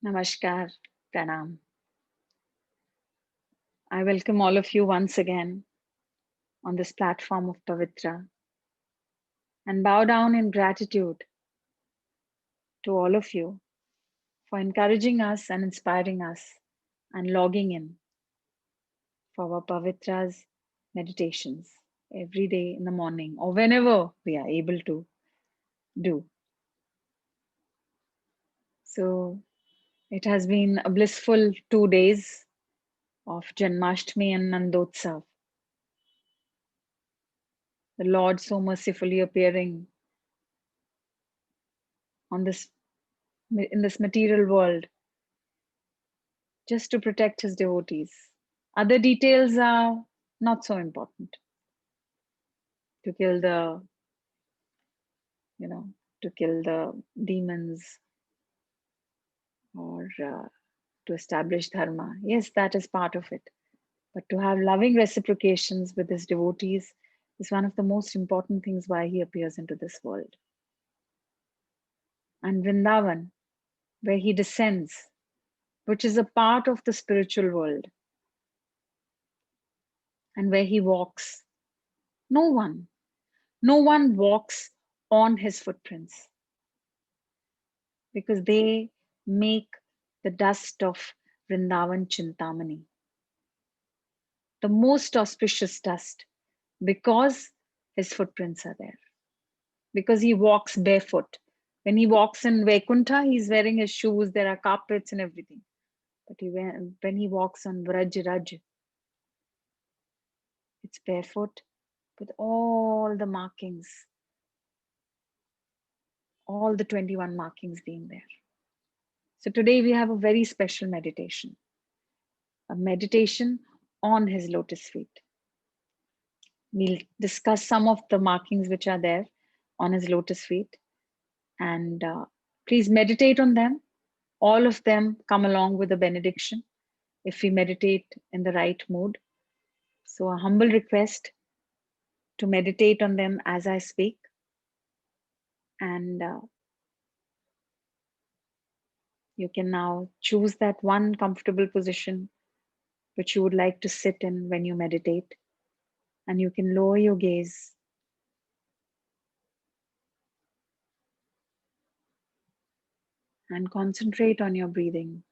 Namaskar, Pranam. I welcome all of you once again on this platform of Pavitra and bow down in gratitude to all of you for encouraging us and inspiring us and logging in for our Pavitra's meditations every day in the morning or whenever we are able to do. So it has been a blissful 2 days of Janmashtami and Nandotsav, the Lord so mercifully appearing on this in this material world just to protect his devotees. Other details are not so important. To kill the, you know, to kill the demons or to establish dharma. Yes, that is part of it. But to have loving reciprocations with his devotees is one of the most important things why he appears into this world. And Vrindavan, where he descends, which is a part of the spiritual world, and where he walks, no one, no one walks on his footprints because they make the dust of Vrindavan Chintamani the most auspicious dust because his footprints are there, because he walks barefoot. When he walks in Vaikuntha, he's wearing his shoes, there are carpets and everything. But when he walks on Vraj Raj, it's barefoot with all the markings, all the 21 markings being there. So today we have a very special meditation, a meditation on his lotus feet. We'll discuss some of the markings which are there on his lotus feet and please meditate on them. All of them come along with a benediction if we meditate in the right mood. So, a humble request to meditate on them as I speak. And you can now choose that one comfortable position which you would like to sit in when you meditate. And you can lower your gaze and concentrate on your breathing.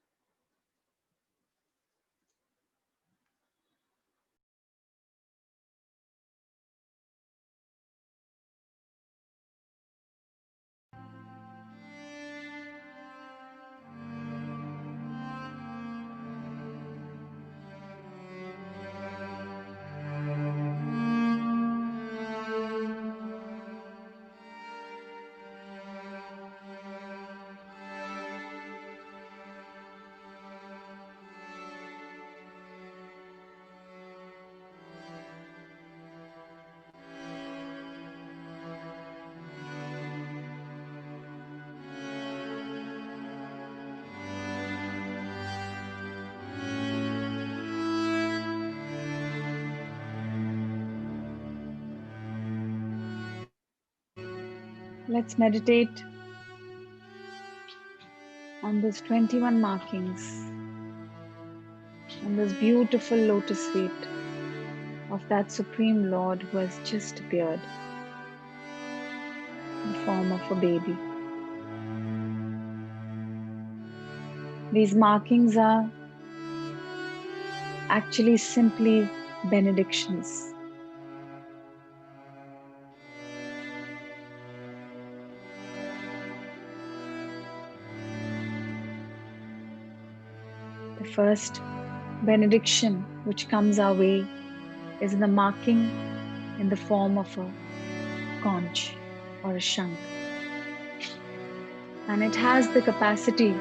Let's meditate on those 21 markings on those beautiful lotus feet of that Supreme Lord who has just appeared in the form of a baby. These markings are actually simply benedictions. The first benediction which comes our way is the marking in the form of a conch or a shank. And it has the capacity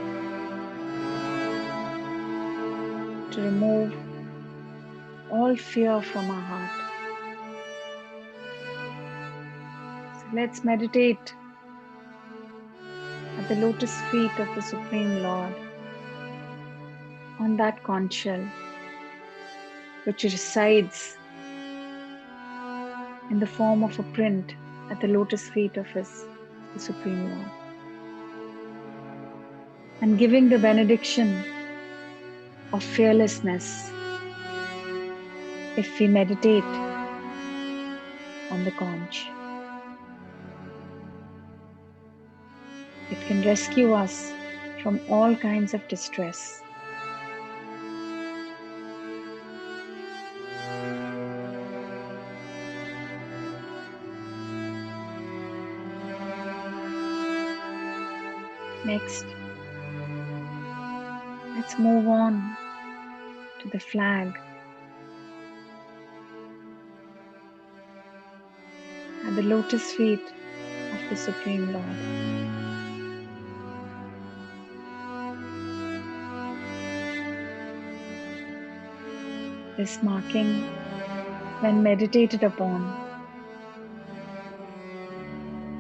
to remove all fear from our heart. So let's meditate at the lotus feet of the Supreme Lord on that conch shell which resides in the form of a print at the lotus feet of the Supreme Lord. and giving the benediction of fearlessness if we meditate on the conch. It can rescue us from all kinds of distress. Next, let's move on to the flag at the lotus feet of the Supreme Lord. This marking, when meditated upon,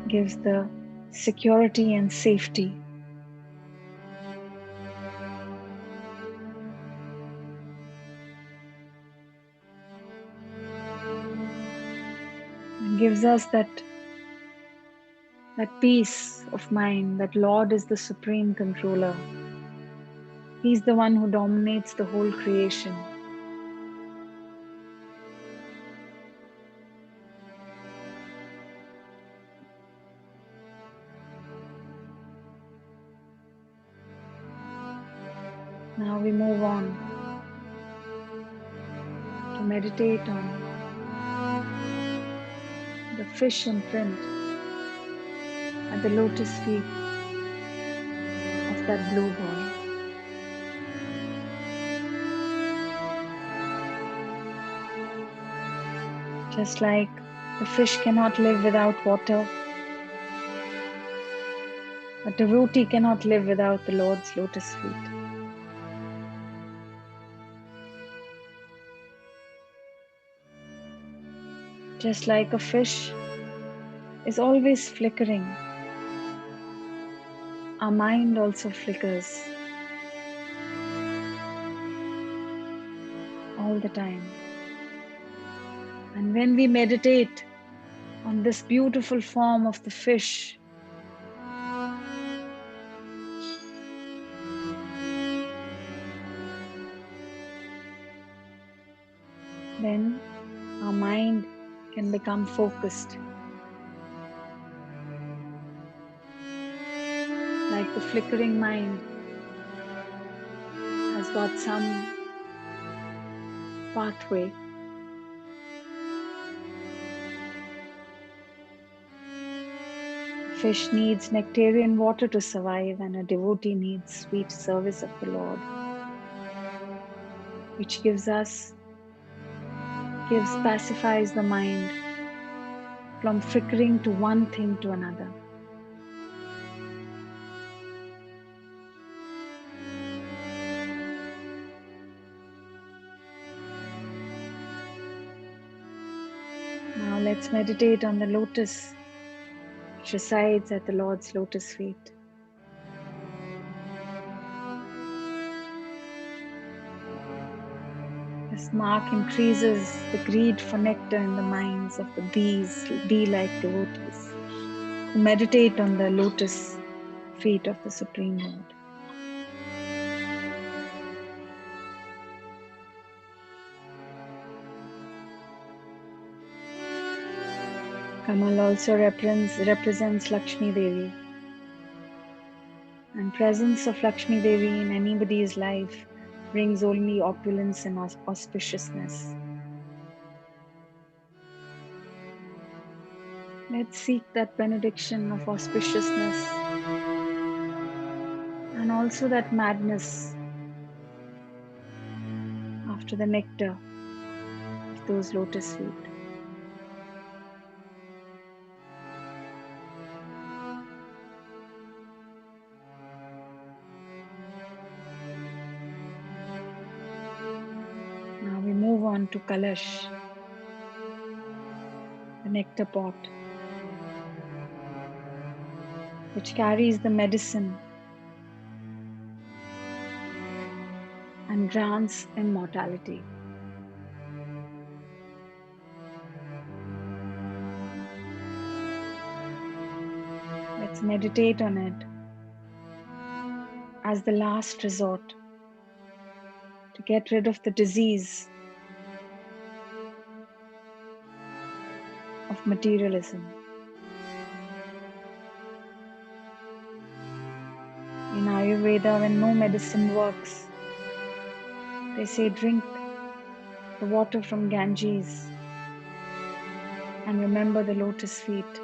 gives the security and safety and gives us that peace of mind that Lord is the supreme controller. He's the one who dominates the whole creation. Now we move on to meditate on the fish imprint at the lotus feet of that blue boy. Just like the fish cannot live without water, a devotee cannot live without the Lord's lotus feet. Just like a fish is always flickering, our mind also flickers all the time. And when we meditate on this beautiful form of the fish, then our mind can become focused. Like the flickering mind has got some pathway. A fish needs nectarian water to survive, and a devotee needs sweet service of the Lord, which pacifies the mind from flickering to one thing to another. Now let's meditate on the lotus which resides at the Lord's lotus feet. This mark increases the greed for nectar in the minds of the bee-like devotees who meditate on the lotus feet of the Supreme Lord. Kamal also represents Lakshmi Devi, and presence of Lakshmi Devi in anybody's life brings only opulence and auspiciousness. Let's seek that benediction of auspiciousness and also that madness after the nectar of those lotus feet. Now we move on to Kalash, the nectar pot, which carries the medicine and grants immortality. Let's meditate on it as the last resort to get rid of the disease of materialism. In Ayurveda, when no medicine works, they say drink the water from Ganges and remember the lotus feet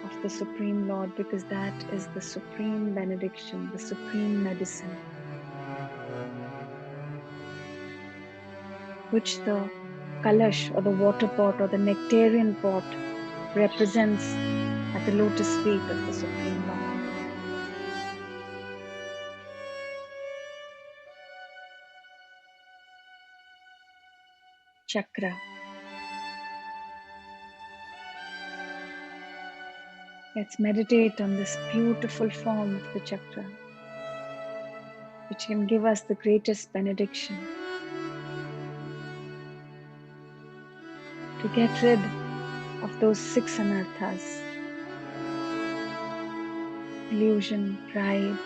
of the Supreme Lord, because that is the supreme benediction, the supreme medicine, which the kalash or the water pot or the nectarian pot represents at the lotus feet of the Supreme Lord. Chakra. Let's meditate on this beautiful form of the chakra, which can give us the greatest benediction to get rid of those 6 anarthas: illusion, pride,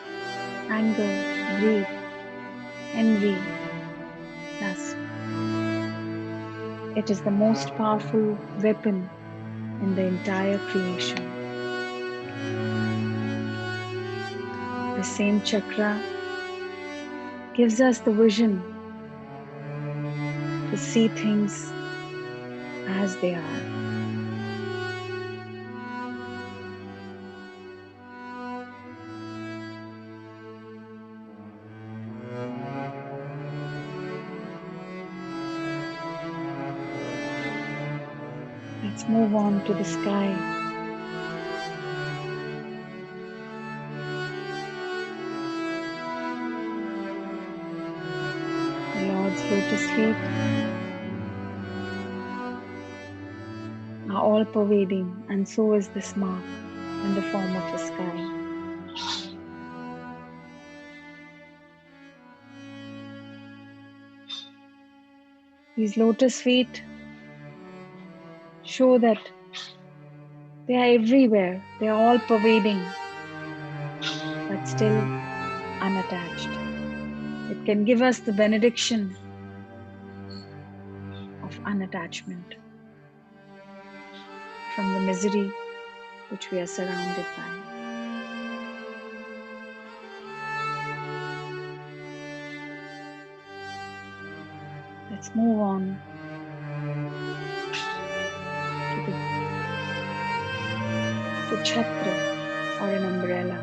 anger, greed, envy, lust. It is the most powerful weapon in the entire creation. The same chakra gives us the vision to see things as they are. Let's move on to the sky. The Lord's lotus feet are all pervading, and so is this mark in the form of a sky. These lotus feet show that they are everywhere, they are all pervading, but still unattached. It can give us the benediction of unattachment from the misery which we are surrounded by. Let's move on to the chhatra, or an umbrella.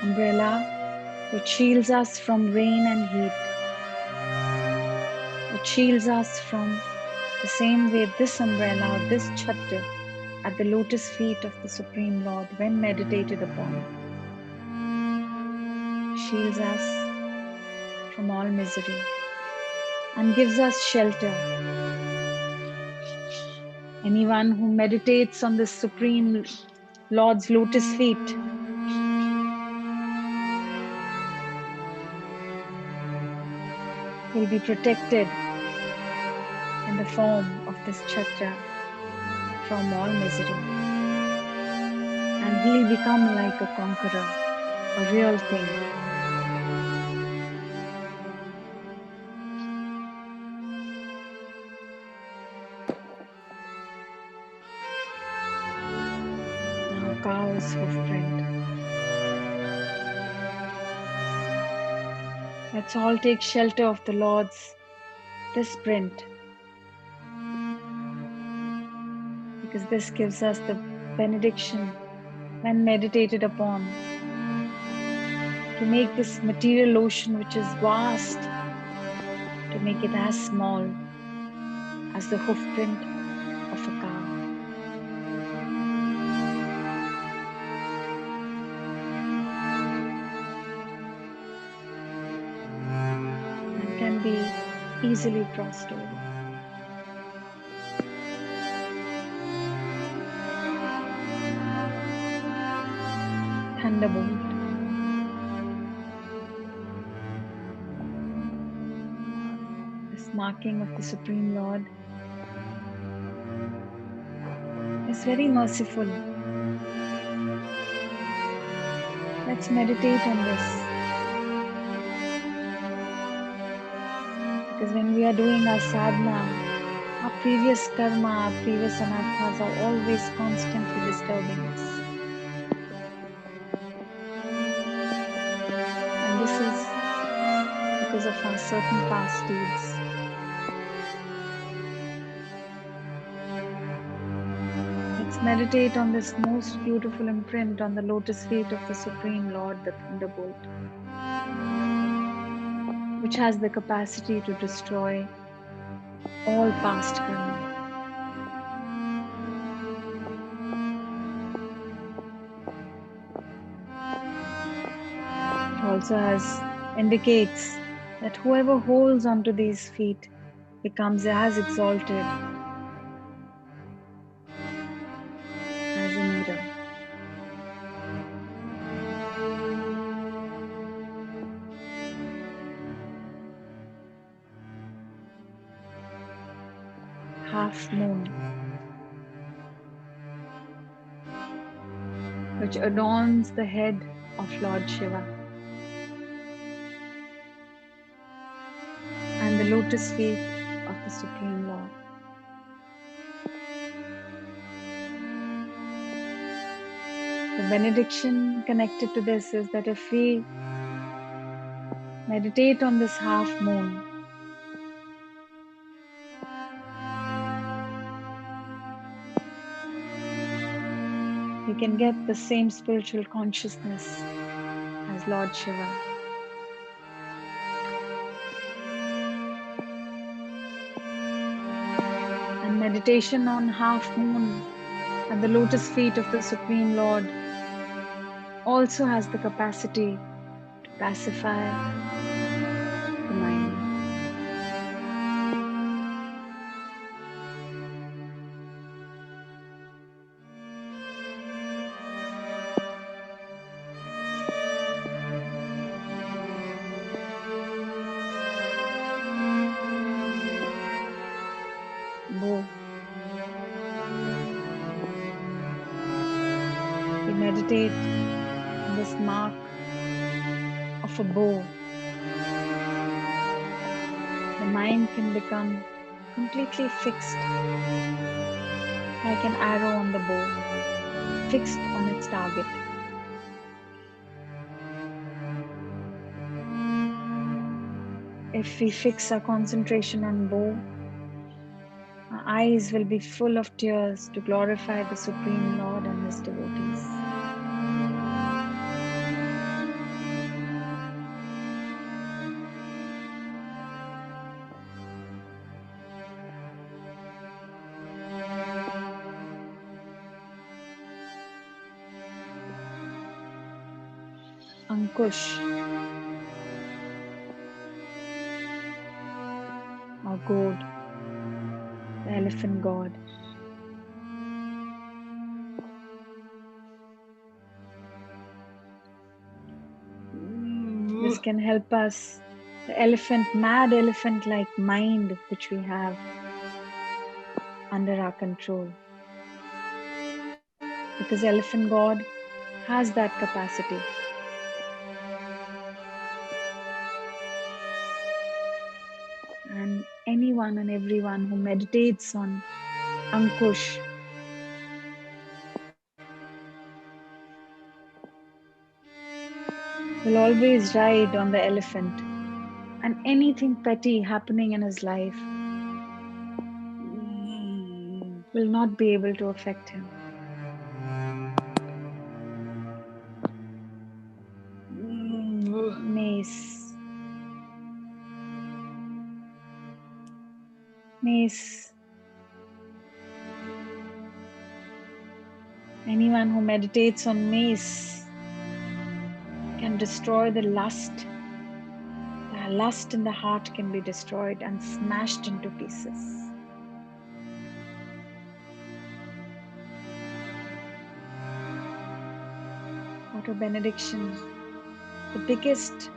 Umbrella which shields us from rain and heat. It shields us from the same way this umbrella, or this chhatra, at the lotus feet of the Supreme Lord, when meditated upon, shields us from all misery and gives us shelter. Anyone who meditates on the Supreme Lord's lotus feet will be protected in the form of this chakra from all misery. And he'll become like a conqueror, a real thing. Now cow's hoofprint. Let's all take shelter of the Lord's this print, because this gives us the benediction when meditated upon to make this material ocean, which is vast, to make it as small as the hoofprint of a cow. And can be easily crossed over. Thunderbolt. This marking of the Supreme Lord is very merciful. Let's meditate on this. Because when we are doing our sadhana, our previous karma, our previous anarthas are always constantly disturbing us. And this is because of our certain past deeds. Let's meditate on this most beautiful imprint on the lotus feet of the Supreme Lord, the Thunderbolt, which has the capacity to destroy all past karma. It also indicates that whoever holds onto these feet becomes as exalted as Indra. Half moon, which adorns the head of Lord Shiva, and the lotus feet of the Supreme Lord. The benediction connected to this is that if we meditate on this half moon, we can get the same spiritual consciousness as Lord Shiva. And meditation on half moon and the lotus feet of the Supreme Lord also has the capacity to pacify the mind. Bow. We meditate on this mark of a bow. The mind can become completely fixed, like an arrow on the bow, fixed on its target. If we fix our concentration on bow, our eyes will be full of tears to glorify the Supreme Lord and His devotees. Ankush, our god, the elephant god. This can help us, the mad elephant-like mind which we have under our control. Because elephant god has that capacity. And anyone and everyone who meditates on Ankush will always ride on the elephant, and anything petty happening in his life will not be able to affect him. Mace. Mace. Anyone who meditates on mace can destroy the lust. The lust in the heart can be destroyed and smashed into pieces. What a benediction. The biggest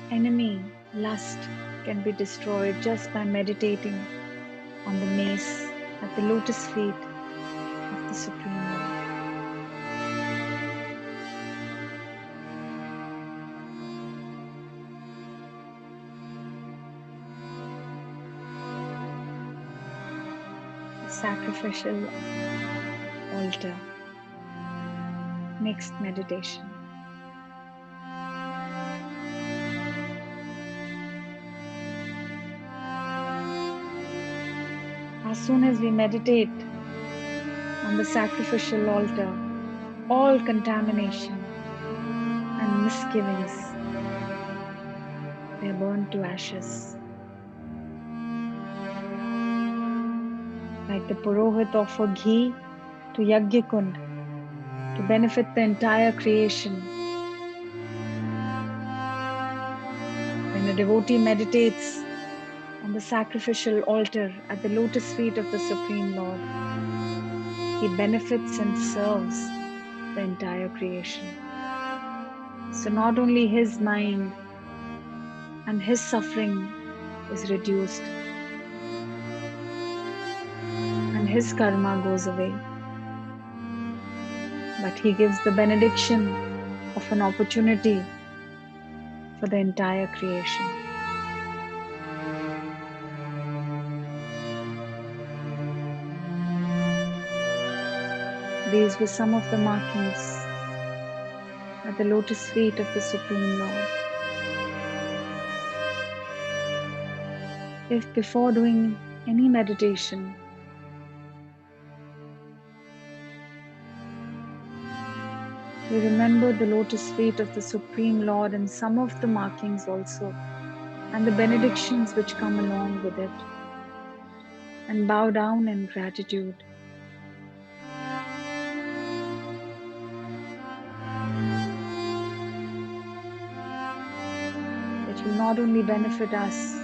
enemy, lust, can be destroyed just by meditating on the mace at the lotus feet of the Supreme Lord. sacrificial altar. Next meditation. As soon as we meditate on the sacrificial altar, all contamination and misgivings, they are burned to ashes. Like the Purohit offer ghee to Yagyakund to benefit the entire creation. When a devotee meditates on the sacrificial altar at the lotus feet of the Supreme Lord, he benefits and serves the entire creation. So not only his mind and his suffering is reduced and his karma goes away, but he gives the benediction of an opportunity for the entire creation. These were some of the markings at the lotus feet of the Supreme Lord. If before doing any meditation, we remember the lotus feet of the Supreme Lord and some of the markings also, and the benedictions which come along with it, and bow down in gratitude, it will not only benefit us,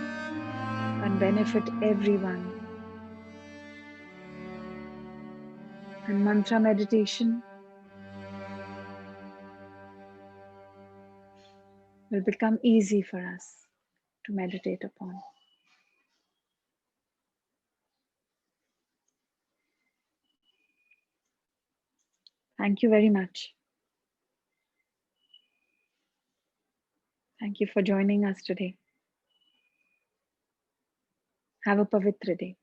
but benefit everyone. And mantra meditation will become easy for us to meditate upon. Thank you very much. Thank you for joining us today. Have a Pavitra day.